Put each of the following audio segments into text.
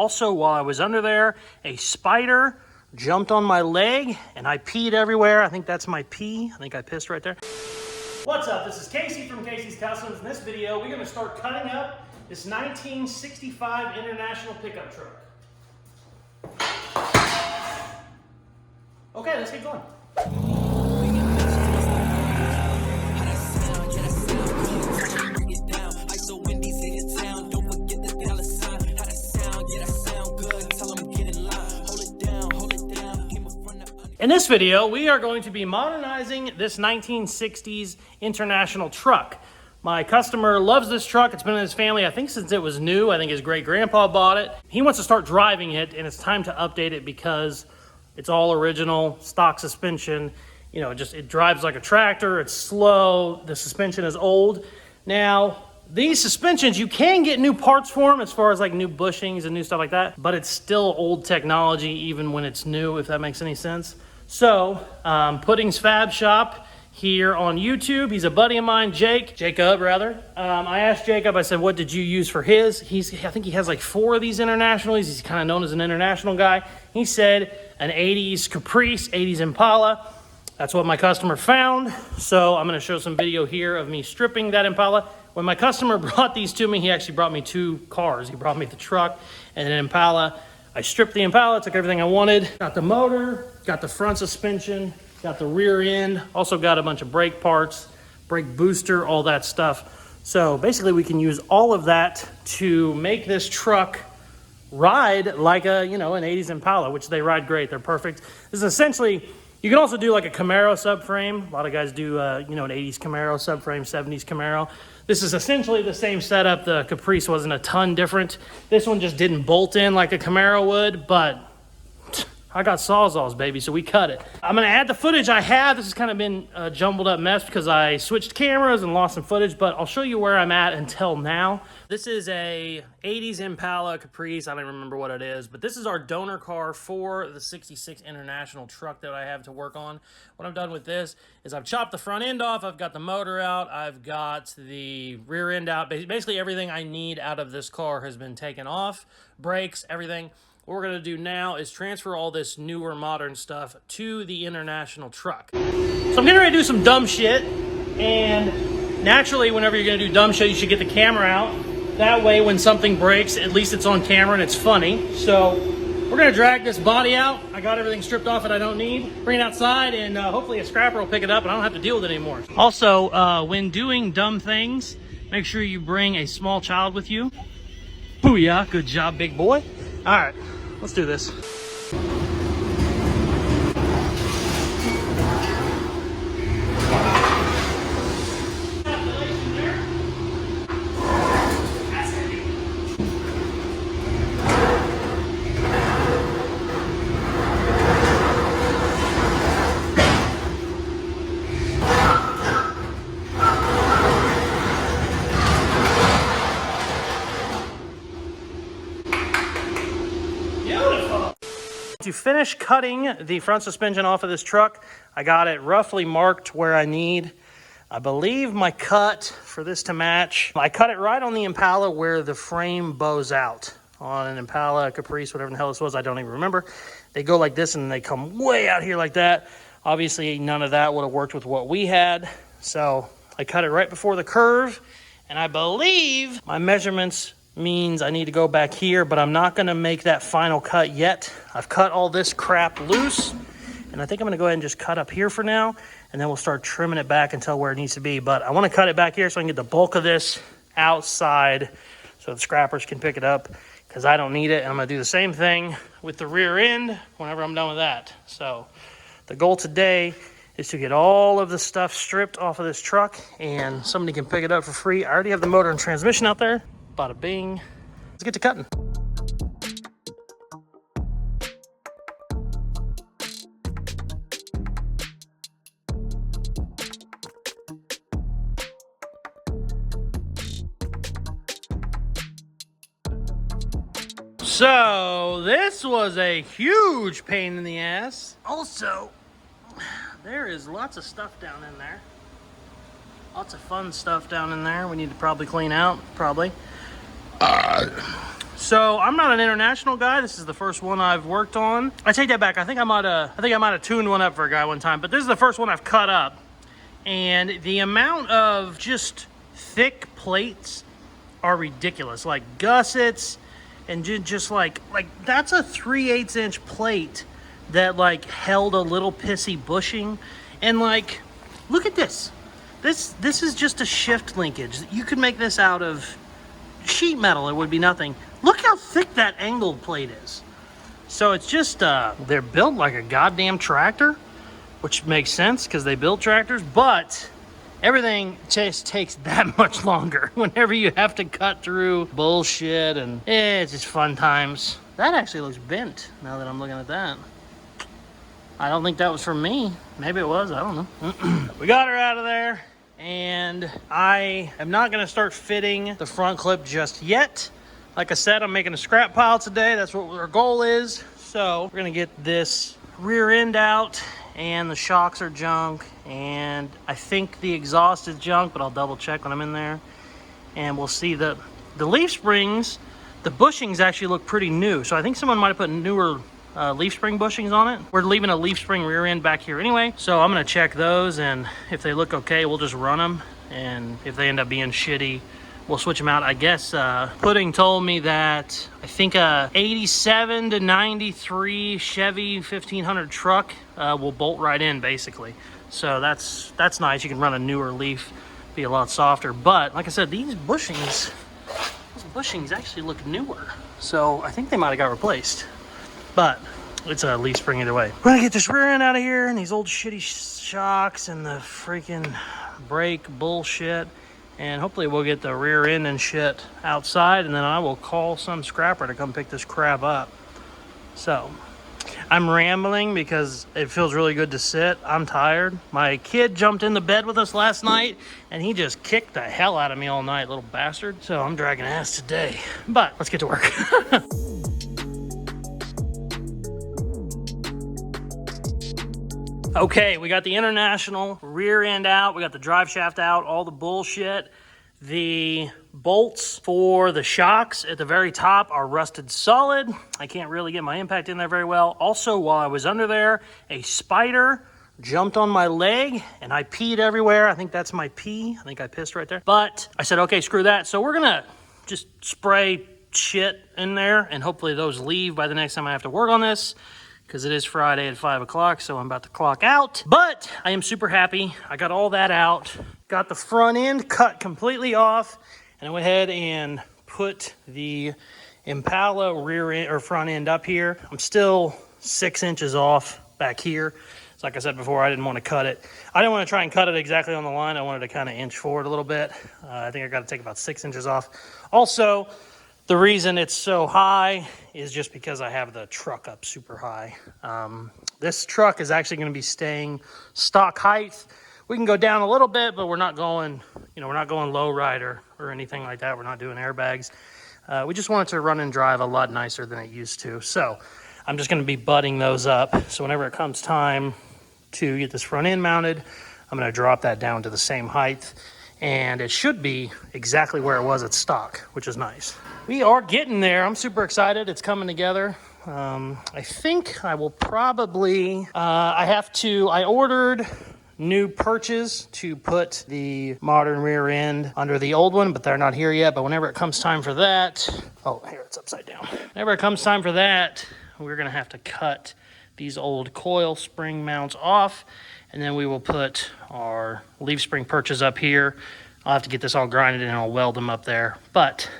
Also, while I was under there, a spider jumped on my leg and I peed everywhere. I think that's my pee. I think I pissed right there. What's up? This is Casey from Caseyscustoms. In this video, we're going to start cutting up this 1965 International pickup truck. Okay, let's get going. In this video, we are going to be modernizing this 1960s International truck. My customer loves this truck. It's been in his family, I think, since it was new. I think his great-grandpa bought it. He wants to start driving it, and it's time to update it because it's all original, stock suspension. You know, it drives like a tractor. It's slow. The suspension is old. Now, these suspensions, you can get new parts for them as far as like new bushings and new stuff like that, but it's still old technology even when it's new, if that makes any sense. So, Pudding's Fab Shop here on YouTube. He's a buddy of mine, Jacob. I asked Jacob, I said, what did you use for his? I think he has like 4 of these Internationals. He's kind of known as an international guy. He said an 80s Caprice, 80s Impala. That's what my customer found. So I'm gonna show some video here of me stripping that Impala. When my customer brought these to me, he actually brought me 2 cars. He brought me the truck and an Impala. I stripped the Impala, took everything I wanted. Got the motor, got the front suspension, got the rear end, also got a bunch of brake parts, brake booster, all that stuff. So basically we can use all of that to make this truck ride like an 80s Impala, which they ride great, they're perfect. This is essentially, you can also do like a Camaro subframe. A lot of guys do, an 80s Camaro subframe, 70s Camaro. This is essentially the same setup. The Caprice wasn't a ton different. This one just didn't bolt in like a Camaro would, but I got Sawzalls, baby, so we cut it. I'm gonna add the footage I have. This has kind of been a jumbled up mess because I switched cameras and lost some footage, but I'll show you where I'm at until now. This is a 80s Impala Caprice. I don't remember what it is, but this is our donor car for the 66 International truck that I have to work on. What I've done with this is I've chopped the front end off. I've got the motor out. I've got the rear end out. Basically everything I need out of this car has been taken off. Brakes, everything. What we're gonna do now is transfer all this newer modern stuff to the International truck. So I'm getting ready to do some dumb shit, and naturally whenever you're gonna do dumb shit, you should get the camera out. That way when something breaks, at least it's on camera and it's funny. So we're gonna drag this body out. I got everything stripped off that I don't need. Bring it outside and hopefully a scrapper will pick it up and I don't have to deal with it anymore. Also, when doing dumb things, make sure you bring a small child with you. Booyah, good job, big boy. All right, let's do this. To finish cutting the front suspension off of this truck, I got it roughly marked where I need. I believe my cut for this to match, I cut it right on the Impala where the frame bows out. On an Impala, Caprice, whatever the hell this was, I don't even remember. They go like this and they come way out here like that. Obviously, none of that would have worked with what we had. So I cut it right before the curve, and I believe my measurements means I need to go back here, but I'm not gonna make that final cut yet. I've cut all this crap loose, and I think I'm gonna go ahead and just cut up here for now, and then we'll start trimming it back until where it needs to be. But I wanna cut it back here so I can get the bulk of this outside so the scrappers can pick it up, because I don't need it, and I'm gonna do the same thing with the rear end whenever I'm done with that. So the goal today is to get all of the stuff stripped off of this truck, and somebody can pick it up for free. I already have the motor and transmission out there. Bada bing. Let's get to cutting. So this was a huge pain in the ass. Also, there is lots of stuff down in there. Lots of fun stuff down in there we need to probably clean out, probably. So I'm not an international guy. This is the first one I've worked on. I take that back. I think I might have tuned one up for a guy one time, but this is the first one I've cut up. And the amount of just thick plates are ridiculous. Like gussets and just like that's a 3/8 inch plate that like held a little pissy bushing. And like, look at this. This is just a shift linkage. You could make this out of sheet metal. It would be nothing. Look how thick that angled plate is. So it's just, they're built like a goddamn tractor, which makes sense because they build tractors, but everything just takes that much longer whenever you have to cut through bullshit, and it's just fun times. That actually looks bent now that I'm looking at that. I don't think that was from me. Maybe it was, I don't know. We got her out of there, and I am not gonna start fitting the front clip just yet. Like I said, I'm making a scrap pile today. That's what our goal is. So we're gonna get this rear end out, and the shocks are junk, and I think the exhaust is junk, but I'll double check when I'm in there. And we'll see the leaf springs, the bushings actually look pretty new. So I think someone might have put newer leaf spring bushings on it. We're leaving a leaf spring rear end back here anyway, so I'm gonna check those, and if they look okay, we'll just run them, and if they end up being shitty, we'll switch them out. I guess Pudding told me that I think a 87 to 93 Chevy 1500 truck will bolt right in basically. So that's nice. You can run a newer leaf, be a lot softer. But like I said, these bushings actually look newer. So I think they might have got replaced. But it's a leaf spring either way. We're gonna get this rear end out of here, and these old shitty shocks and the freaking brake bullshit. And hopefully we'll get the rear end and shit outside, and then I will call some scrapper to come pick this crap up. So I'm rambling because it feels really good to sit. I'm tired. My kid jumped in the bed with us last night, and he just kicked the hell out of me all night, little bastard. So I'm dragging ass today. But let's get to work. Okay, we got the International rear end out, we got the drive shaft out, all the bullshit. The bolts for the shocks at the very top are rusted solid. I can't really get my impact in there very well. Also, while I was under there, a spider jumped on my leg and I peed everywhere. I think that's my pee. I think I pissed right there. But I said, okay, screw that. So we're gonna just spray shit in there, and hopefully those leave by the next time I have to work on this, because it is Friday at 5 o'clock, so I'm about to clock out. But I am super happy. I got all that out. Got the front end cut completely off, and I went ahead and put the Impala rear end or front end up here. I'm still 6 inches off back here. So like I said before, I didn't want to cut it. I didn't want to try and cut it exactly on the line. I wanted to kind of inch forward a little bit. I think I got to take about 6 inches off. Also, the reason it's so high is just because I have the truck up super high. This truck is actually going to be staying stock height. We can go down a little bit, but we're not going, we're not going low rider or anything like that. We're not doing airbags. We just want it to run and drive a lot nicer than it used to. So I'm just going to be butting those up. So whenever it comes time to get this front end mounted, I'm going to drop that down to the same height. And it should be exactly where it was at stock, which is nice. We are getting there. I'm super excited. It's coming together. I think I will probably, I ordered new perches to put the modern rear end under the old one, but they're not here yet. But whenever it comes time for that, oh, here it's upside down. Whenever it comes time for that, we're gonna have to cut these old coil spring mounts off, and then we will put our leaf spring perches up here. I'll have to get this all grinded and I'll weld them up there. But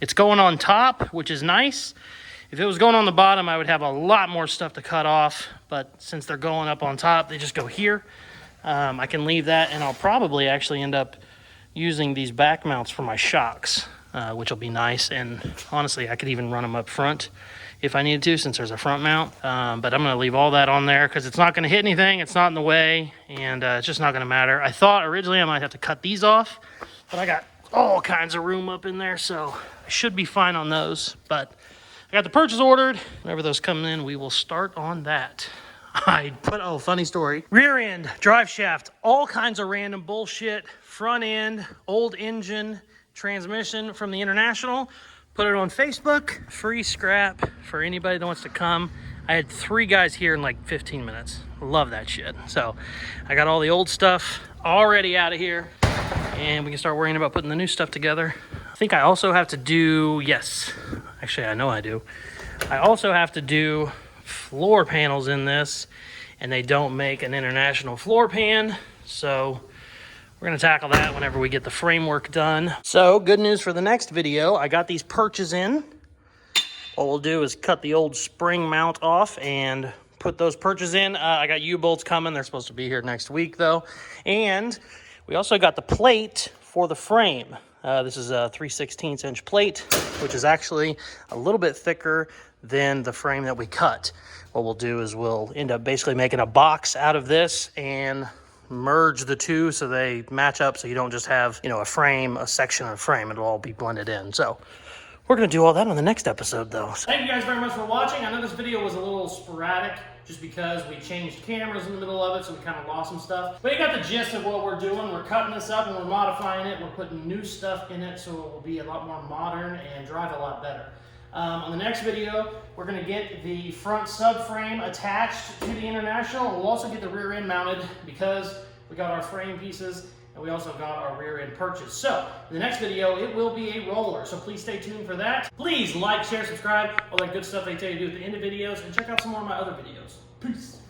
it's going on top, which is nice. If it was going on the bottom, I would have a lot more stuff to cut off. But since they're going up on top, they just go here. I can leave that, and I'll probably actually end up using these back mounts for my shocks, which will be nice. And honestly, I could even run them up front if I needed to, since there's a front mount. But I'm gonna leave all that on there because it's not gonna hit anything, it's not in the way, and it's just not gonna matter. I thought originally I might have to cut these off, but I got all kinds of room up in there, so I should be fine on those. But I got the purchase ordered. Whenever those come in, we will start on that. Funny story. Rear end, drive shaft, all kinds of random bullshit. Front end, old engine, transmission from the International. Put it on Facebook, free scrap for anybody that wants to come. I had 3 guys here in like 15 minutes. Love that shit. So I got all the old stuff already out of here, and we can start worrying about putting the new stuff together. I think I also have to do, yes, actually I know I do. I also have to do floor panels in this, and they don't make an international floor pan, so we're gonna tackle that whenever we get the framework done. So good news for the next video, I got these perches in. What we'll do is cut the old spring mount off and put those perches in. I got U-bolts coming. They're supposed to be here next week though. And we also got the plate for the frame. This is a 3/16 inch plate, which is actually a little bit thicker than the frame that we cut. What we'll do is we'll end up basically making a box out of this and merge the two so they match up, so you don't just have, you know, a frame, a section of a frame. It'll all be blended in. So we're going to do all that on the next episode, though. Thank you guys very much for watching. I know this video was a little sporadic just because we changed cameras in the middle of it, so we kind of lost some stuff. But you got the gist of what we're doing. We're cutting this up and we're modifying it. We're putting new stuff in it so it will be a lot more modern and drive a lot better. On the next video, we're going to get the front subframe attached to the International. We'll also get the rear end mounted because we got our frame pieces and we also got our rear end perches. So, in the next video, it will be a roller. So please stay tuned for that. Please like, share, subscribe, all that good stuff they tell you to do at the end of videos, and check out some more of my other videos. Peace.